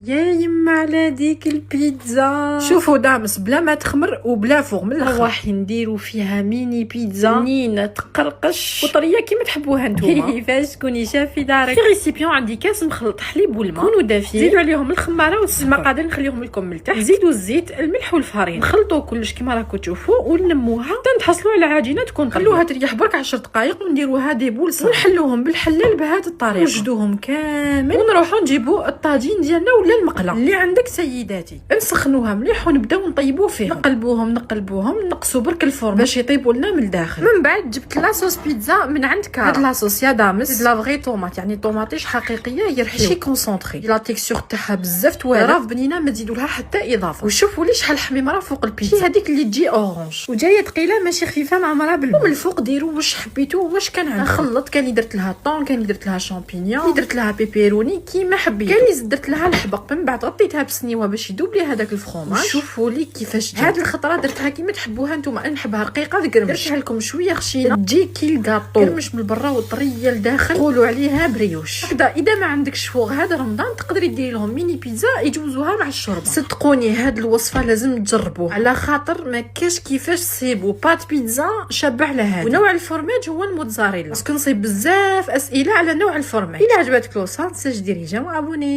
يا يما على ديك البيتزا. شوفوا دامس بلا ما تخمر وبلا فوق من الاخر راح نديروا فيها ميني بيتزا بنينه تقرقش وطريه كيما تحبوها نتوما. كيفاش تكوني شاف في دارك. في ريسيبيون عندي كاس مخلط حليب والماء كونوا دافيين، زيدوا عليهم الخماره والسكر. المقادير نخليهم لكم من التحت. زيدوا الزيت الملح والفرين، نخلطوا كلش كيما راكم تشوفوا ونلموها حتى نحصلوا على عجينه تكون طريه. خلوها تريح برك 10 دقائق ونديروها دي بول ونحلوهم بالحلال بهذه الطريقه. نوجدوهم كامل ونروحوا نجيبوا الطاجين ديالنا ولا المقله اللي عندك سيداتي، نسخنوها مليح ونبداو نطيبوا فيهم. نقلبوهم نقصوا برك الفرن باش يطيبوا لنا من الداخل. من بعد جبت لاصوص بيتزا من عند كارا. هاد لاصوص يا دامس لا فغي طوماط، يعني طوماطيش حقيقيه يرحيو ماشي كونسونطري. لا تيكستور تاعها بزاف توالف راف بنينه، ما تزيدوا لها حتى اضافه. وشوفوا لي شحال حميمه فوق البيتزا، شي هذيك اللي تجي اورانج وجايه ثقيله ماشي خفيفه معمره بالماء. ومن الفوق ديروا واش حبيتوا واش كان عندكم. نخلط، كان اللي درت لها طون، كان اللي درت لها شامبينيون، اللي درت لها بيبيروني كيما حبيتوا، كان اللي درت لها الحبق. من بعد غطيتها بسنيوه باش يذوب لي هذاك الفرomage. شوفوا لي كيفاش جات. هاد الخطره درتها كيما تحبوها نتوما، نحبها رقيقه تقرمش. درتها لكم شويه خشينه تجي كي الكاطو قرمش من برا وطريه لداخل. قولوا عليها بريوش هكذا. اذا ما عندكش فوق هذا رمضان تقدري ديري لهم ميني بيتزا يجوزوها مع الشوربه. صدقوني هاد الوصفه لازم تجربوها على خاطر ما كاش كيفاش تصيبوا بات بيتزا شابه على هذا. ونوع الفرماج هو الموتزاريلا. باسكو نصيب بزاف اسئله على نوع الفرماج. الا عجبتك الوصفه تنساش ديري جيم وابوني.